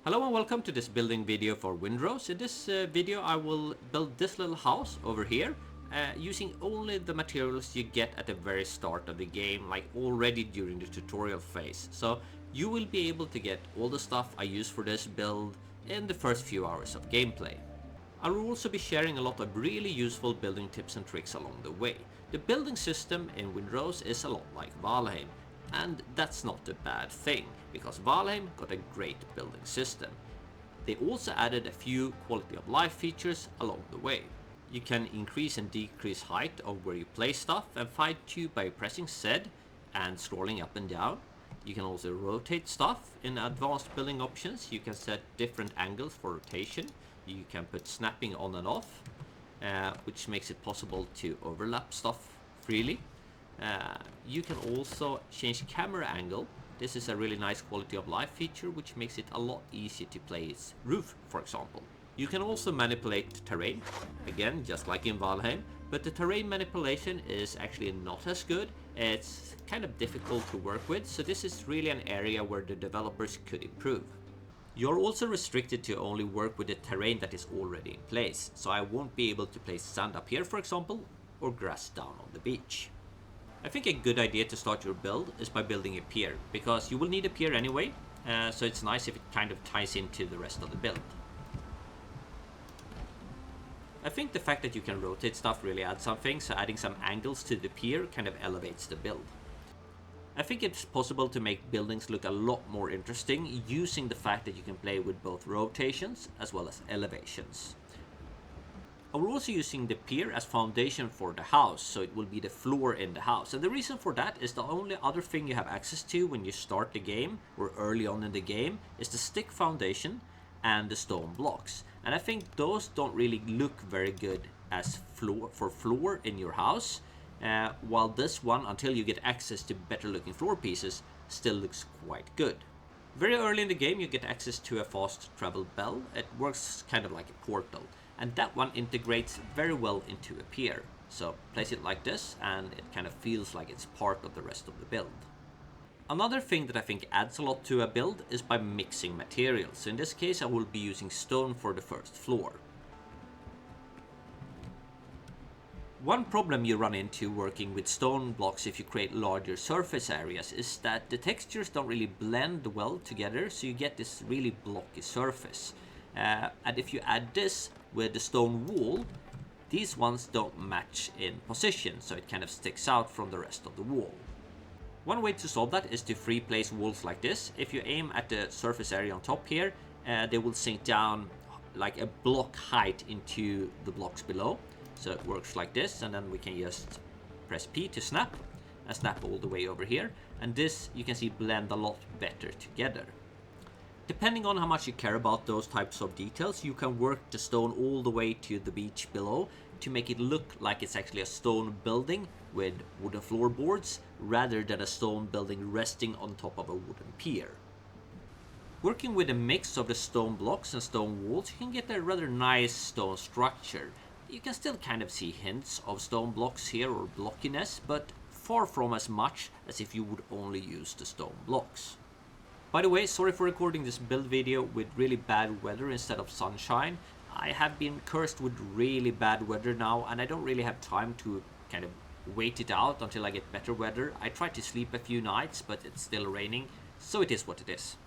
Hello and welcome to this building video for Windrose. In this video I will build this little house over here using only the materials you get at the very start of the game, like already during the tutorial phase. So you will be able to get all the stuff I use for this build in the first few hours of gameplay. I will also be sharing a lot of really useful building tips and tricks along the way. The building system in Windrose is a lot like Valheim. And that's not a bad thing, because Valheim got a great building system. They also added a few quality of life features along the way. You can increase and decrease height of where you place stuff and find you by pressing Z and scrolling up and down. You can also rotate stuff. In advanced building options, you can set different angles for rotation. You can put snapping on and off, which makes it possible to overlap stuff freely. You can also change camera angle. This is a really nice quality of life feature which makes it a lot easier to place roof, for example. You can also manipulate terrain, again just like in Valheim, but the terrain manipulation is actually not as good. It's kind of difficult to work with, so this is really an area where the developers could improve. You're also restricted to only work with the terrain that is already in place, so I won't be able to place sand up here, for example, or grass down on the beach. I think a good idea to start your build is by building a pier, because you will need a pier anyway, so it's nice if it kind of ties into the rest of the build. I think the fact that you can rotate stuff really adds something, so adding some angles to the pier kind of elevates the build. I think it's possible to make buildings look a lot more interesting using the fact that you can play with both rotations as well as elevations. We're also using the pier as foundation for the house, so it will be the floor in the house. And the reason for that is the only other thing you have access to when you start the game, or early on in the game, is the stick foundation and the stone blocks. And I think those don't really look very good as floor in your house, while this one, until you get access to better looking floor pieces, still looks quite good. Very early in the game you get access to a fast travel bell. It works kind of like a portal. And that one integrates very well into a pier. So place it like this and it kind of feels like it's part of the rest of the build. Another thing that I think adds a lot to a build is by mixing materials. So in this case I will be using stone for the first floor. One problem you run into working with stone blocks if you create larger surface areas is that the textures don't really blend well together, so you get this really blocky surface. And if you add this with the stone wall, these ones don't match in position, so it kind of sticks out from the rest of the wall. One way to solve that is to free place walls like this. If you aim at the surface area on top here, they will sink down like a block height into the blocks below. So it works like this, and then we can just press P to snap, and snap all the way over here. And this, you can see, blend a lot better together. Depending on how much you care about those types of details, you can work the stone all the way to the beach below to make it look like it's actually a stone building with wooden floorboards rather than a stone building resting on top of a wooden pier. Working with a mix of the stone blocks and stone walls, you can get a rather nice stone structure. You can still kind of see hints of stone blocks here or blockiness, but far from as much as if you would only use the stone blocks. By the way, sorry for recording this build video with really bad weather instead of sunshine. I have been cursed with really bad weather now, and I don't really have time to kind of wait it out until I get better weather. I tried to sleep a few nights, but it's still raining, so it is what it is.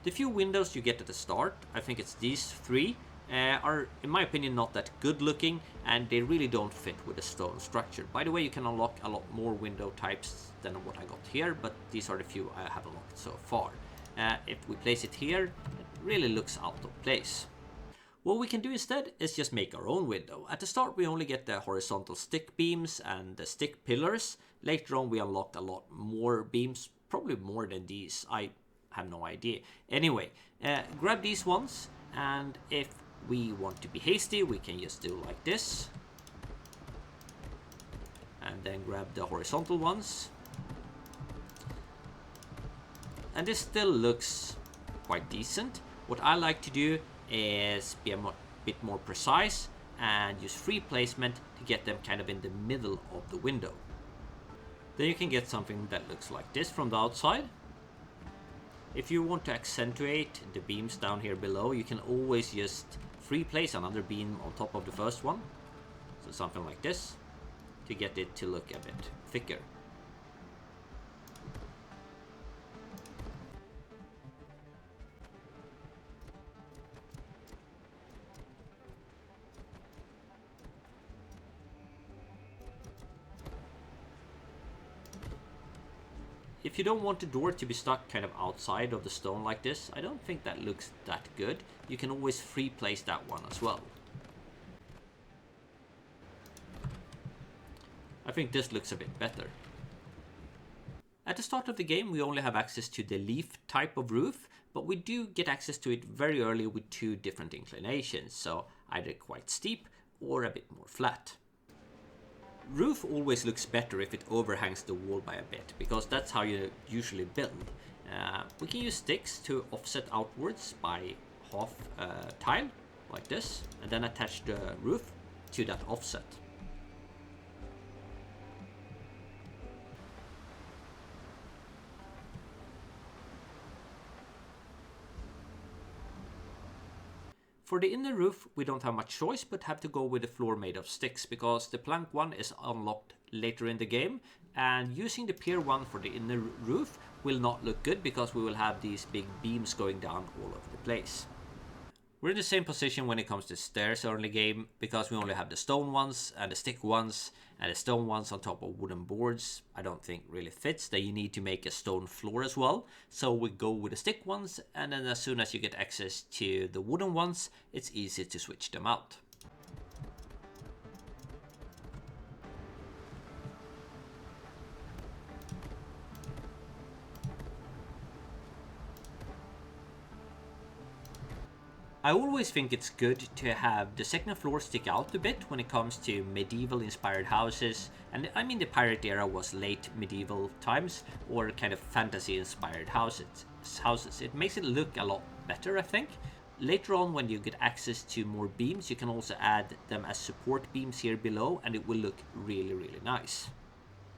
The few windows you get at the start, I think it's these three, are in my opinion not that good looking, and they really don't fit with the stone structure. By the way, you can unlock a lot more window types than what I got here, but these are the few I have unlocked so far. If we place it here, it really looks out of place. What we can do instead is just make our own window. At the start we only get the horizontal stick beams and the stick pillars. Later on we unlock a lot more beams, probably more than these, I have no idea. Anyway, grab these ones, and if we want to be hasty we can just do like this. And then grab the horizontal ones. And this still looks quite decent. What I like to do is be a bit more precise and use free placement to get them kind of in the middle of the window. Then you can get something that looks like this from the outside. If you want to accentuate the beams down here below, you can always just free place another beam on top of the first one. So something like this, to get it to look a bit thicker. If you don't want the door to be stuck kind of outside of the stone like this, I don't think that looks that good. You can always free place that one as well. I think this looks a bit better. At the start of the game, we only have access to the leaf type of roof, but we do get access to it very early with two different inclinations, so either quite steep or a bit more flat. Roof always looks better if it overhangs the wall by a bit, because that's how you usually build. We can use sticks to offset outwards by half tile, like this, and then attach the roof to that offset. For the inner roof, we don't have much choice but have to go with a floor made of sticks, because the plank one is unlocked later in the game, and using the Pier 1 for the inner roof will not look good because we will have these big beams going down all over the place. We're in the same position when it comes to stairs early game, because we only have the stone ones and the stick ones, and the stone ones on top of wooden boards I don't think really fits, that you need to make a stone floor as well. So we go with the stick ones, and then as soon as you get access to the wooden ones, it's easy to switch them out. I always think it's good to have the second floor stick out a bit when it comes to medieval inspired houses, and I mean the pirate era was late medieval times, or kind of fantasy inspired houses. It makes it look a lot better, I think. Later on, when you get access to more beams, you can also add them as support beams here below, and it will look really nice.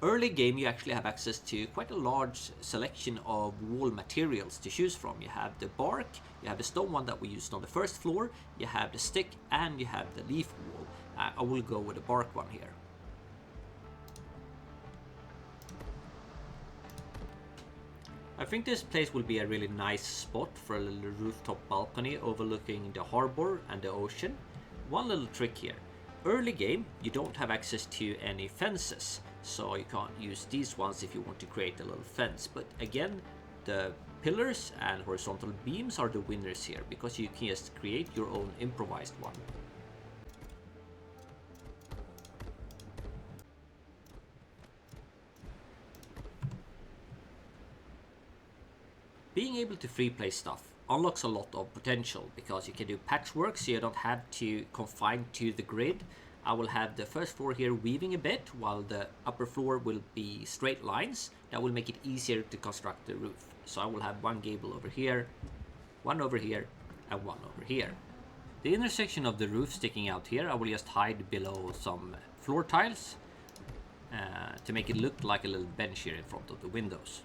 Early game, you actually have access to quite a large selection of wall materials to choose from. You have the bark, you have the stone one that we used on the first floor, you have the stick, and you have the leaf wall. I will go with the bark one here. I think this place will be a really nice spot for a little rooftop balcony overlooking the harbor and the ocean. One little trick here. Early game, you don't have access to any fences, so you can't use these ones if you want to create a little fence. But again, the pillars and horizontal beams are the winners here, because you can just create your own improvised one. Being able to free play stuff unlocks a lot of potential, because you can do patchwork so you don't have to confine to the grid. I will have the first floor here weaving a bit, while the upper floor will be straight lines. That will make it easier to construct the roof. So I will have one gable over here, one over here, and one over here. The intersection of the roof sticking out here, I will just hide below some floor tiles to make it look like a little bench here in front of the windows.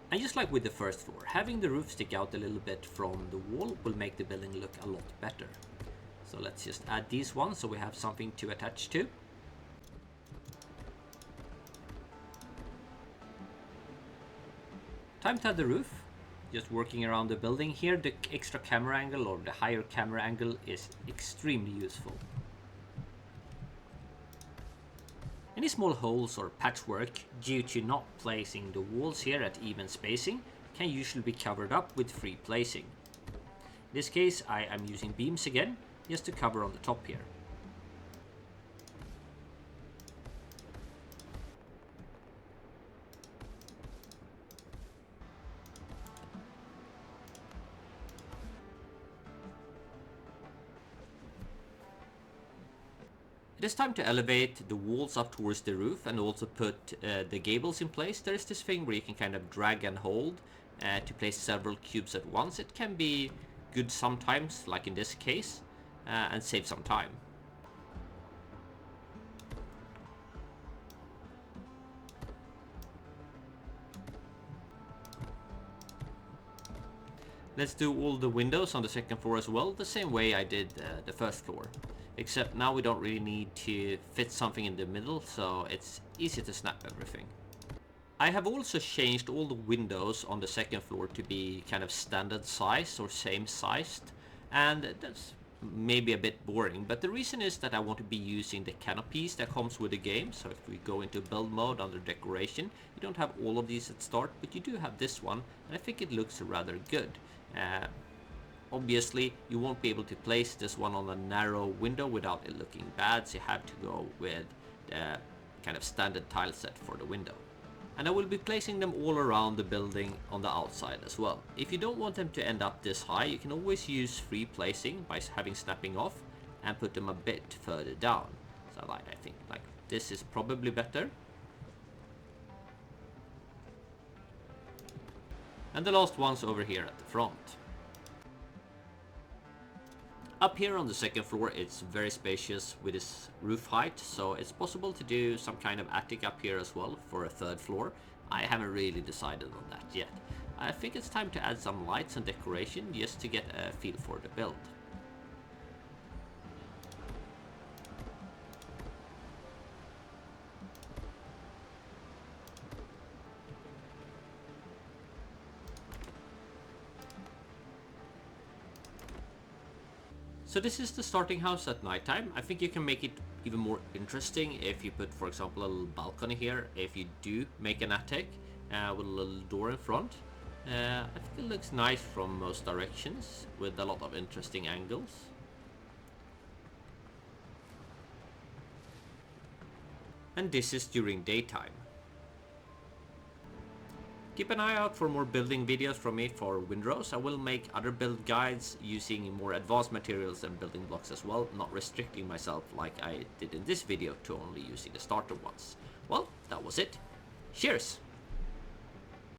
And just like with the first floor, having the roof stick out a little bit from the wall will make the building look a lot better. So let's just add these ones so we have something to attach to. Time to add the roof. Just working around the building here, the extra camera angle or the higher camera angle is extremely useful. Any small holes or patchwork due to not placing the walls here at even spacing can usually be covered up with free placing. In this case, I am using beams again, just to cover on the top here. It is time to elevate the walls up towards the roof and also put the gables in place. There is this thing where you can kind of drag and hold to place several cubes at once. It can be good sometimes, like in this case, and save some time. Let's do all the windows on the second floor as well, the same way I did the first floor. Except now we don't really need to fit something in the middle, so it's easy to snap everything. I have also changed all the windows on the second floor to be kind of standard size or same sized, and that's maybe a bit boring, but the reason is that I want to be using the canopies that comes with the game. So if we go into build mode under decoration, you don't have all of these at start, but you do have this one, and I think it looks rather good. Obviously you won't be able to place this one on a narrow window without it looking bad, so you have to go with the kind of standard tile set for the window. And I will be placing them all around the building on the outside as well. If you don't want them to end up this high, you can always use free placing by having snapping off and put them a bit further down. So I think like this is probably better. And the last one's over here at the front. Up here on the second floor, it's very spacious with its roof height, so it's possible to do some kind of attic up here as well for a third floor. I haven't really decided on that yet. I think it's time to add some lights and decoration just to get a feel for the build. So this is the starting house at nighttime. I think you can make it even more interesting if you put, for example, a little balcony here. If you do make an attic with a little door in front. I think it looks nice from most directions with a lot of interesting angles. And this is during daytime. Keep an eye out for more building videos from me for Windrose. I will make other build guides using more advanced materials and building blocks as well, not restricting myself like I did in this video to only using the starter ones. Well, that was it. Cheers!